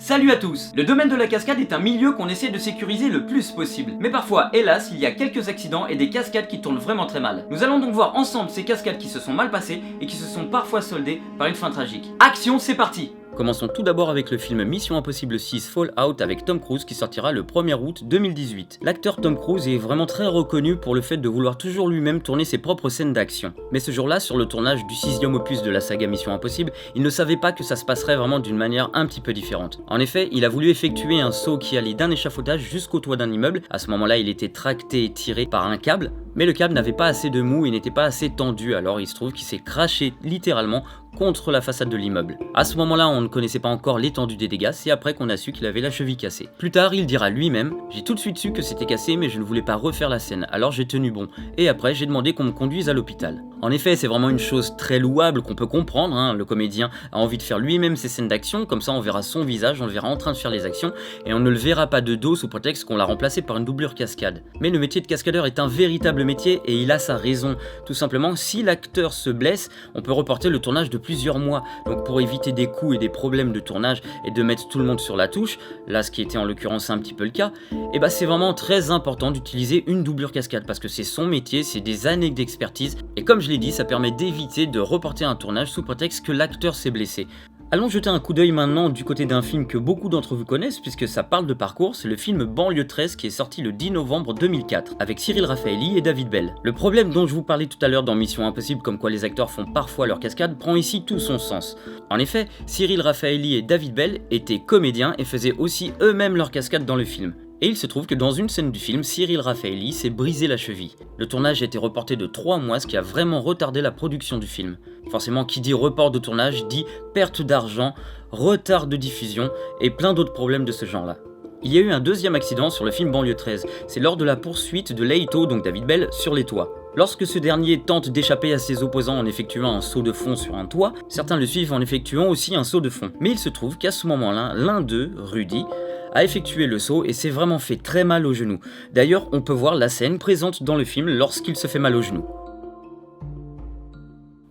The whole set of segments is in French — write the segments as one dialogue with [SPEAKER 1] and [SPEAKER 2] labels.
[SPEAKER 1] Salut à tous! Le domaine de la cascade est un milieu qu'on essaie de sécuriser le plus possible. Mais parfois, hélas, il y a quelques accidents et des cascades qui tournent vraiment très mal. Nous allons donc voir ensemble ces cascades qui se sont mal passées et qui se sont parfois soldées par une fin tragique. Action, c'est parti!
[SPEAKER 2] Commençons tout d'abord avec le film Mission Impossible 6 Fallout avec Tom Cruise qui sortira le 1er août 2018. L'acteur Tom Cruise est vraiment très reconnu pour le fait de vouloir toujours lui-même tourner ses propres scènes d'action. Mais ce jour-là, sur le tournage du 6e opus de la saga Mission Impossible, il ne savait pas que ça se passerait vraiment d'une manière un petit peu différente. En effet, il a voulu effectuer un saut qui allait d'un échafaudage jusqu'au toit d'un immeuble. À ce moment-là, il était tracté et tiré par un câble, mais le câble n'avait pas assez de mou et n'était pas assez tendu, alors il se trouve qu'il s'est craché littéralement contre la façade de l'immeuble. À ce moment-là, on ne connaissait pas encore l'étendue des dégâts, c'est après qu'on a su qu'il avait la cheville cassée. Plus tard, il dira lui-même « J'ai tout de suite su que c'était cassé mais je ne voulais pas refaire la scène, alors j'ai tenu bon. Et après, j'ai demandé qu'on me conduise à l'hôpital. » En effet, c'est vraiment une chose très louable qu'on peut comprendre, hein. Le comédien a envie de faire lui-même ses scènes d'action, comme ça on verra son visage, on le verra en train de faire les actions, et on ne le verra pas de dos sous prétexte qu'on l'a remplacé par une doublure cascade. Mais le métier de cascadeur est un véritable métier et il a sa raison. Tout simplement, si l'acteur se blesse, on peut reporter le tournage de plusieurs mois. Donc pour éviter des coûts et des problèmes de tournage et de mettre tout le monde sur la touche, là ce qui était en l'occurrence un petit peu le cas, et bah c'est vraiment très important d'utiliser une doublure cascade parce que c'est son métier, c'est des années d'expertise et comme je l'ai dit, ça permet d'éviter de reporter un tournage sous prétexte que l'acteur s'est blessé. Allons jeter un coup d'œil maintenant du côté d'un film que beaucoup d'entre vous connaissent puisque ça parle de parcours, c'est le film Banlieue 13 qui est sorti le 10 novembre 2004 avec Cyril Raffaelli et David Bell. Le problème dont je vous parlais tout à l'heure dans Mission Impossible comme quoi les acteurs font parfois leur cascade prend ici tout son sens. En effet, Cyril Raffaelli et David Bell étaient comédiens et faisaient aussi eux-mêmes leur cascade dans le film. Et il se trouve que dans une scène du film, Cyril Raffaelli s'est brisé la cheville. Le tournage a été reporté de 3 mois, ce qui a vraiment retardé la production du film. Forcément, qui dit report de tournage dit perte d'argent, retard de diffusion et plein d'autres problèmes de ce genre-là. Il y a eu un deuxième accident sur le film Banlieue 13, c'est lors de la poursuite de Leito, donc David Bell, sur les toits. Lorsque ce dernier tente d'échapper à ses opposants en effectuant un saut de fond sur un toit, certains le suivent en effectuant aussi un saut de fond. Mais il se trouve qu'à ce moment-là, l'un d'eux, Rudy, a effectué le saut et s'est vraiment fait très mal au genou. D'ailleurs, on peut voir la scène présente dans le film lorsqu'il se fait mal au genou.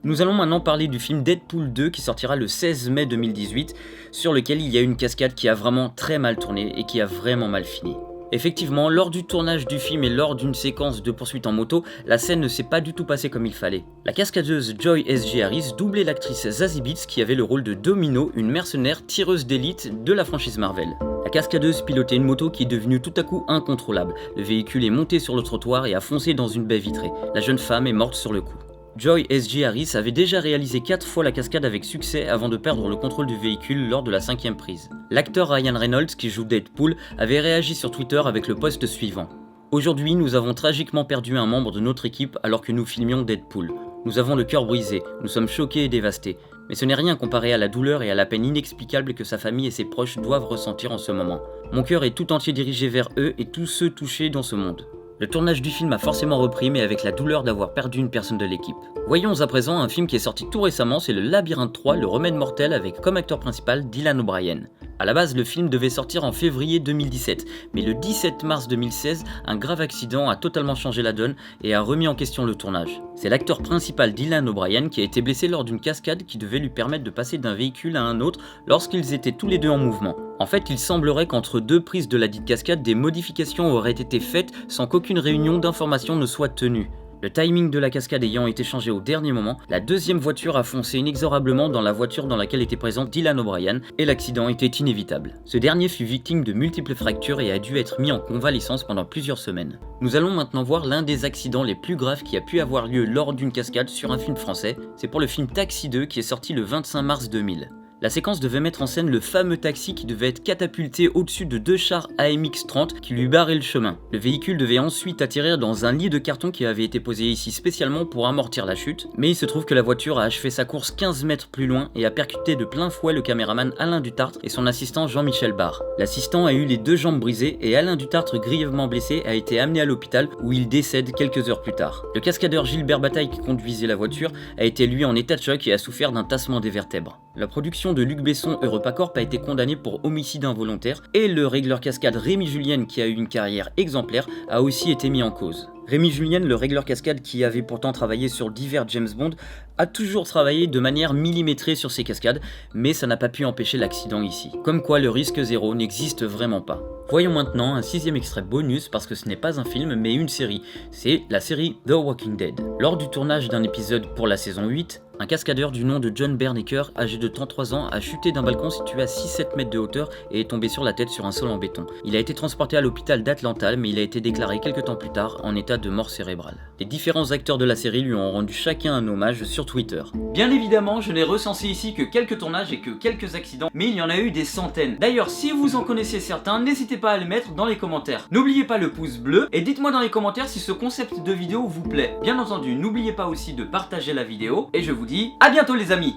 [SPEAKER 2] Nous allons maintenant parler du film Deadpool 2 qui sortira le 16 mai 2018, sur lequel il y a une cascade qui a vraiment très mal tourné et qui a vraiment mal fini. Effectivement, lors du tournage du film et lors d'une séquence de poursuite en moto, la scène ne s'est pas du tout passée comme il fallait. La cascadeuse Joy S.J. Harris doublait l'actrice Zazie Beetz qui avait le rôle de Domino, une mercenaire tireuse d'élite de la franchise Marvel. La cascadeuse pilotait une moto qui est devenue tout à coup incontrôlable. Le véhicule est monté sur le trottoir et a foncé dans une baie vitrée. La jeune femme est morte sur le coup. Joy S.J. Harris avait déjà réalisé 4 fois la cascade avec succès avant de perdre le contrôle du véhicule lors de la 5e prise. L'acteur Ryan Reynolds, qui joue Deadpool, avait réagi sur Twitter avec le post suivant. Aujourd'hui, nous avons tragiquement perdu un membre de notre équipe alors que nous filmions Deadpool. Nous avons le cœur brisé, nous sommes choqués et dévastés. Mais ce n'est rien comparé à la douleur et à la peine inexplicable que sa famille et ses proches doivent ressentir en ce moment. Mon cœur est tout entier dirigé vers eux et tous ceux touchés dans ce monde. Le tournage du film a forcément repris, mais avec la douleur d'avoir perdu une personne de l'équipe. Voyons à présent un film qui est sorti tout récemment, c'est le Labyrinthe 3, le remède mortel avec comme acteur principal Dylan O'Brien. A la base, le film devait sortir en février 2017, mais le 17 mars 2016, un grave accident a totalement changé la donne et a remis en question le tournage. C'est l'acteur principal Dylan O'Brien qui a été blessé lors d'une cascade qui devait lui permettre de passer d'un véhicule à un autre lorsqu'ils étaient tous les deux en mouvement. En fait, il semblerait qu'entre deux prises de la dite cascade, des modifications auraient été faites sans qu'aucune réunion d'information ne soit tenue. Le timing de la cascade ayant été changé au dernier moment, la deuxième voiture a foncé inexorablement dans la voiture dans laquelle était présent Dylan O'Brien et l'accident était inévitable. Ce dernier fut victime de multiples fractures et a dû être mis en convalescence pendant plusieurs semaines. Nous allons maintenant voir l'un des accidents les plus graves qui a pu avoir lieu lors d'une cascade sur un film français. C'est pour le film Taxi 2 qui est sorti le 25 mars 2000. La séquence devait mettre en scène le fameux taxi qui devait être catapulté au-dessus de 2 chars AMX-30 qui lui barraient le chemin. Le véhicule devait ensuite atterrir dans un lit de carton qui avait été posé ici spécialement pour amortir la chute, mais il se trouve que la voiture a achevé sa course 15 mètres plus loin et a percuté de plein fouet le caméraman Alain Dutartre et son assistant Jean-Michel Barre. L'assistant a eu les 2 jambes brisées et Alain Dutartre, grièvement blessé, a été amené à l'hôpital où il décède quelques heures plus tard. Le cascadeur Gilbert Bataille qui conduisait la voiture a été lui en état de choc et a souffert d'un tassement des vertèbres. La production de Luc Besson EuropaCorp a été condamnée pour homicide involontaire et le régleur cascade Rémi Julien, qui a eu une carrière exemplaire, a aussi été mis en cause. Rémi Julien, le régleur cascade qui avait pourtant travaillé sur divers James Bond, a toujours travaillé de manière millimétrée sur ses cascades, mais ça n'a pas pu empêcher l'accident ici. Comme quoi le risque zéro n'existe vraiment pas. Voyons maintenant un 6ème extrait bonus parce que ce n'est pas un film mais une série. C'est la série The Walking Dead. Lors du tournage d'un épisode pour la saison 8, un cascadeur du nom de John Bernecker, âgé de 33 ans, a chuté d'un balcon situé à 6-7 mètres de hauteur et est tombé sur la tête sur un sol en béton. Il a été transporté à l'hôpital d'Atlanta, mais il a été déclaré quelques temps plus tard en état de mort cérébrale. Les différents acteurs de la série lui ont rendu chacun un hommage sur Twitter.
[SPEAKER 1] Bien évidemment, je n'ai recensé ici que quelques tournages et que quelques accidents, mais il y en a eu des centaines. D'ailleurs, si vous en connaissez certains, n'hésitez pas à les mettre dans les commentaires. N'oubliez pas le pouce bleu et dites-moi dans les commentaires si ce concept de vidéo vous plaît. Bien entendu, n'oubliez pas aussi de partager la vidéo et je vous dis à bientôt les amis.